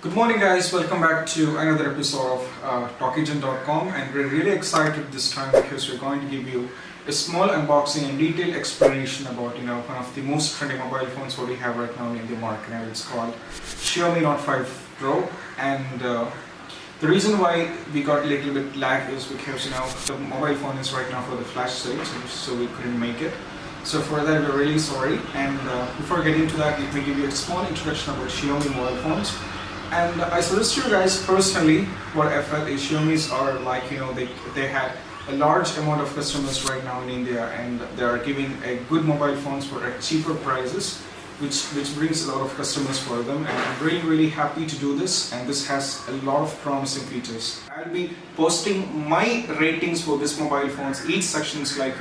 Good morning guys, welcome back to another episode of TalkyGen.com, and we're really excited this time because we're going to give you a small unboxing and detailed explanation about one of the most trending mobile phones what we have right now in the market, and it's called Xiaomi Note 5 Pro. And the reason why we got a little bit lag is because the mobile phone is right now for the flash sale, so we couldn't make it. So for that we're really sorry, and before getting to that, let me give you a small introduction about Xiaomi mobile phones. And I suggest you guys personally, what I felt is Xiaomi's are like, they had a large amount of customers right now in India, and they are giving a good mobile phones for cheaper prices, which brings a lot of customers for them. And I'm really happy to do this, and this has a lot of promising features. I'll be posting my ratings for this mobile phones. Each section is like,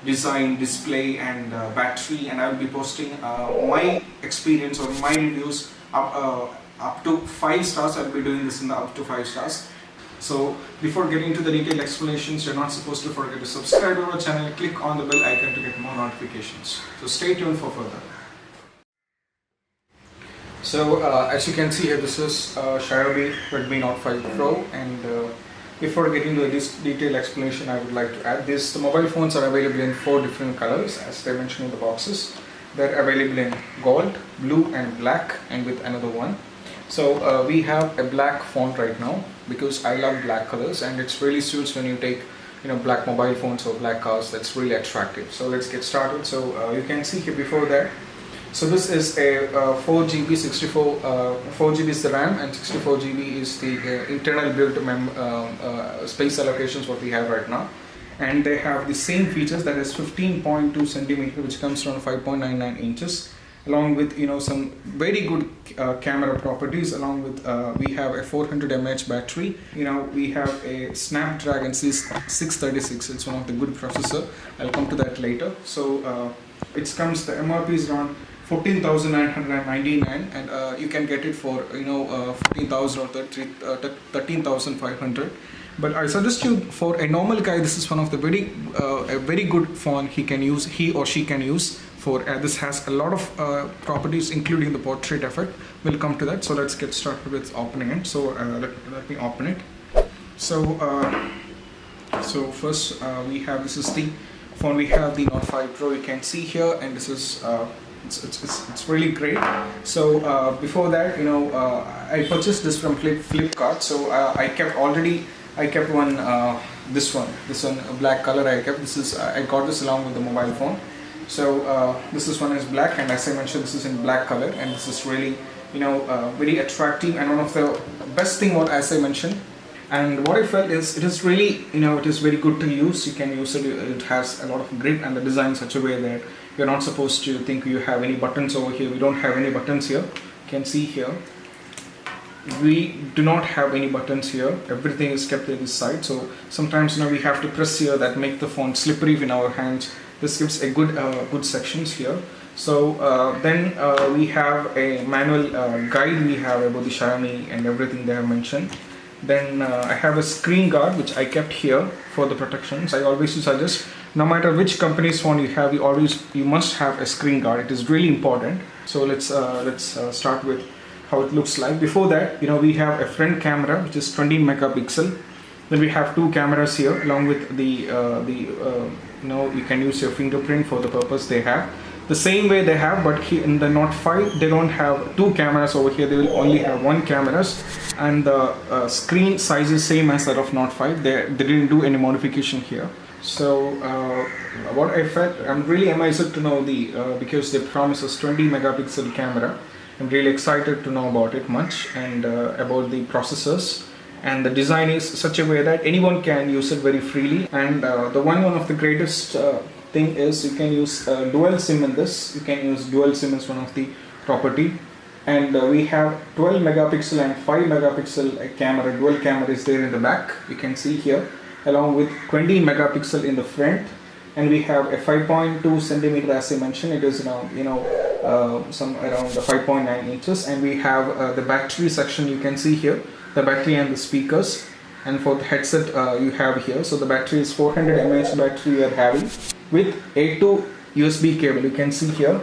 design, display and battery, and I'll be posting my experience or my reviews up to 5 stars. I'll be doing this in the up to 5 stars. So before getting to the detailed explanations, you're not supposed to forget to subscribe to our channel, click on the bell icon to get more notifications. So stay tuned for further. So as you can see here, this is Xiaomi Redmi Note 5 Pro, and before getting to this detailed explanation, I would like to add this. The mobile phones are available in 4 different colors as they mentioned in the boxes. They're available in gold, blue and black, and with another one. So we have a black font right now because I love black colors, and it's really suits when you take black mobile phones or black cars. That's really attractive. So let's get started. So you can see here before that, so this is a 4GB is the RAM, and 64GB is the internal built space allocations what we have right now. And they have the same features, that is 15.2 centimeter, which comes around 5.99 inches, along with some very good camera properties. Along with we have a 400 mAh battery. We have a Snapdragon 636. It's one of the good processor. I'll come to that later. So it comes, the MRP is around 14,999, and you can get it for 14,000 or 13,500. But I suggest you, for a normal guy, this is one of the a very good phone he or she can use. For this has a lot of properties, including the portrait effect. We'll come to that. So let's get started with opening it. So let me open it. So first we have, this is the phone. We have the Note 5 Pro. You can see here, and this is it's really great. So before that, I purchased this from Flipkart. So I kept one, this one a black color. I got this along with the mobile phone. So this one is black, and as I mentioned, this is in black color, and this is really very attractive, and one of the best thing what, as I mentioned. And what I felt is it is really it is very good to use. You can use it. It has a lot of grip, and the design in such a way that you're not supposed to think you have any buttons over here. We don't have any buttons here. You can see here, we do not have any buttons here. Everything is kept at this side. So sometimes we have to press here, that make the phone slippery in our hands. This gives a good sections here. So then we have a manual guide we have about the Xiaomi and everything they have mentioned. Then I have a screen guard which I kept here for the protections. I always suggest, no matter which company's phone you have, you must have a screen guard. It is really important. So let's start with how it looks like. Before that, we have a front camera which is 20 megapixel. Then we have 2 cameras here, along with you can use your fingerprint for the purpose they have. The same way they have, but here in the Note 5 they don't have 2 cameras over here. They will only have 1 cameras, and the screen size is same as that of Note 5. They didn't do any modification here. So what I felt, I'm really amazed to know because they promise us 20 megapixel camera. I'm really excited to know about it much, and about the processors. And the design is such a way that anyone can use it very freely. And the one of the greatest thing is you can use dual SIM in this. You can use dual SIM as one of the property. And we have 12 megapixel and 5 megapixel camera. Dual camera is there in the back. You can see here, along with 20 megapixel in the front. And we have a 5.2 centimeter, as I mentioned. It is around some around the 5.9 inches. And we have the battery section. You can see here the battery and the speakers. And for the headset you have here. So the battery is 400 mAh battery we are having with A2 USB cable. You can see here.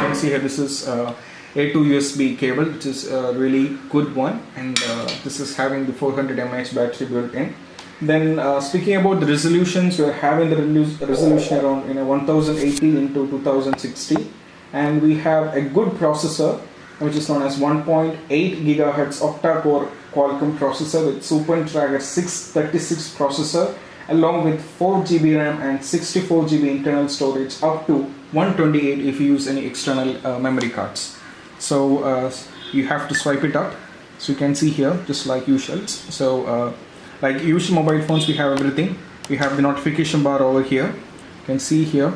You can see here, this is A to USB cable, which is a really good one, and this is having the 400 mAh battery built in. Then speaking about the resolutions, we are having the resolution around 1080 into 2060, and we have a good processor which is known as 1.8 GHz octa-core Qualcomm processor with Snapdragon 636 processor, along with 4 GB RAM and 64 GB internal storage, up to 128 if you use any external memory cards. So you have to swipe it up, so you can see here just like usual. So like usual mobile phones, we have everything. We have the notification bar over here. You can see here,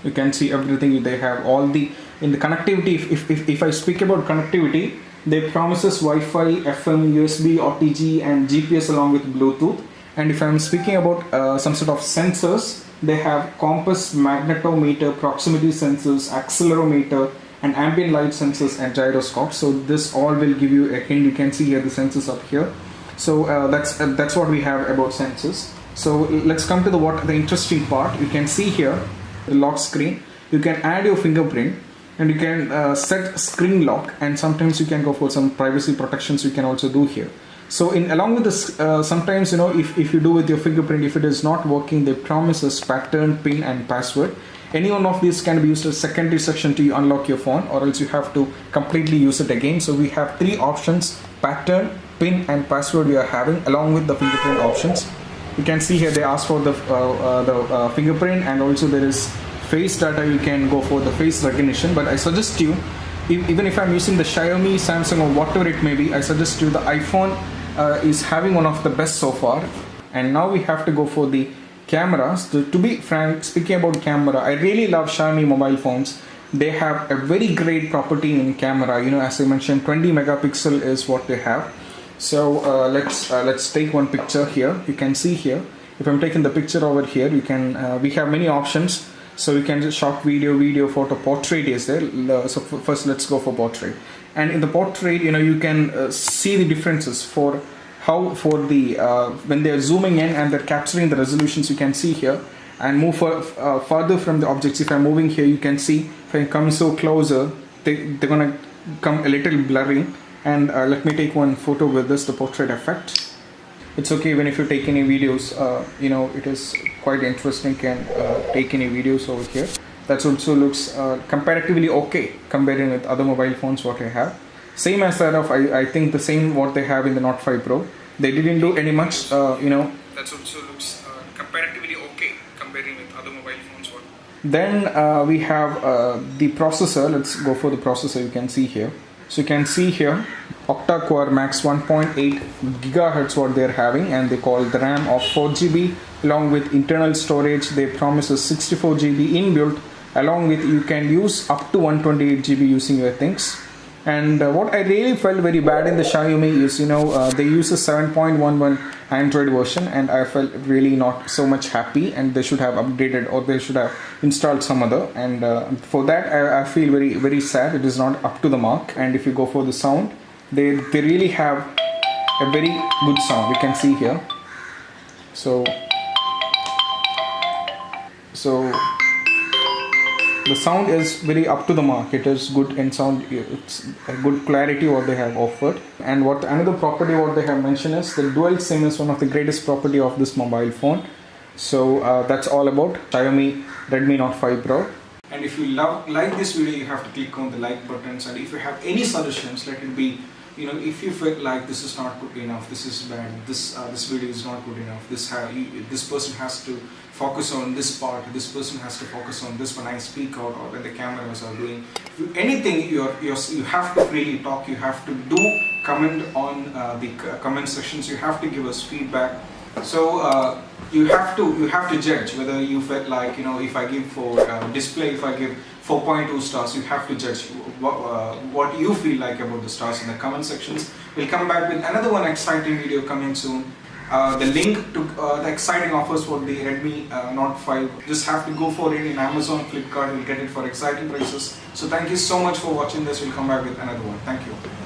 you can see everything. They have all the in the connectivity. If I speak about connectivity, they promises Wi-Fi, FM, USB, OTG and GPS along with Bluetooth. And if I'm speaking about some sort of sensors, they have compass, magnetometer, proximity sensors, accelerometer and ambient light sensors and gyroscope. So this all will give you a hint. You can see here the sensors up here. So that's what we have about sensors. So let's come to the interesting part. You can see here the lock screen. You can add your fingerprint, and you can set screen lock, and sometimes you can go for some privacy protections you can also do here. So along with this, sometimes if you do with your fingerprint, if it is not working, they promise us pattern, pin and password. Any one of these can be used as secondary section to unlock your phone, or else you have to completely use it again. So we have three options: pattern, pin and password we are having, along with the fingerprint options. You can see here they ask for the fingerprint, and also there is face data. You can go for the face recognition, but I suggest you, even if I'm using the Xiaomi, Samsung or whatever it may be, I suggest you the iPhone is having one of the best so far. And now we have to go for the cameras. To be frank, speaking about camera, I really love Xiaomi mobile phones. They have a very great property in camera. As I mentioned, 20 megapixel is what they have. So let's take one picture here. You can see here, if I'm taking the picture over here, you can we have many options. So you can just shot video, photo, portrait is there. So first let's go for portrait. And in the portrait, you can see the differences for the when they're zooming in and they're capturing the resolutions. You can see here, and move further from the objects. If I'm moving here, you can see if I come so closer, they're gonna come a little blurry. And let me take one photo with this, the portrait effect. It's okay even if you take any videos, it is quite interesting. Can take any videos over here. That also looks comparatively okay comparing with other mobile phones what I have. Same as that of I think the same what they have in the Note 5 Pro. They didn't do any much, That also looks comparatively okay comparing with other mobile phones. Then we have the processor. Let's go for the processor. You can see here. So you can see here, octa-core max 1.8 GHz what they're having, and they call the RAM of 4 GB along with internal storage. They promise us 64 GB inbuilt, along with you can use up to 128 GB using your things. And what I really felt very bad in the Xiaomi is, they use a 7.11 Android version, and I felt really not so much happy, and they should have updated, or they should have installed some other. And for that I feel very, very sad. It is not up to the mark. And if you go for the sound, they really have a very good sound. You can see here. So the sound is very up to the mark. It is good in sound. It's a good clarity what they have offered. And another property what they have mentioned is the dual SIM is one of the greatest property of this mobile phone. So that's all about Xiaomi Redmi Note 5 Pro. And if you like this video, you have to click on the like buttons. And if you have any suggestions, let it be. If you feel like this is not good enough, this is bad, this video is not good enough, this person has to focus on this part, this person has to focus on this when I speak out, or when the cameras are doing anything, you have to freely talk. You have to comment on the comment sections. You have to give us feedback. So you have to judge whether you felt like, if I give for display, if I give 4.2 stars, you have to judge what you feel like about the stars in the comment sections. We'll come back with another one exciting video coming soon. The link to the exciting offers for the Redmi Note 5, just have to go for it in Amazon, Flipkart. You'll get it for exciting prices. So thank you so much for watching this. We'll come back with another one. Thank you.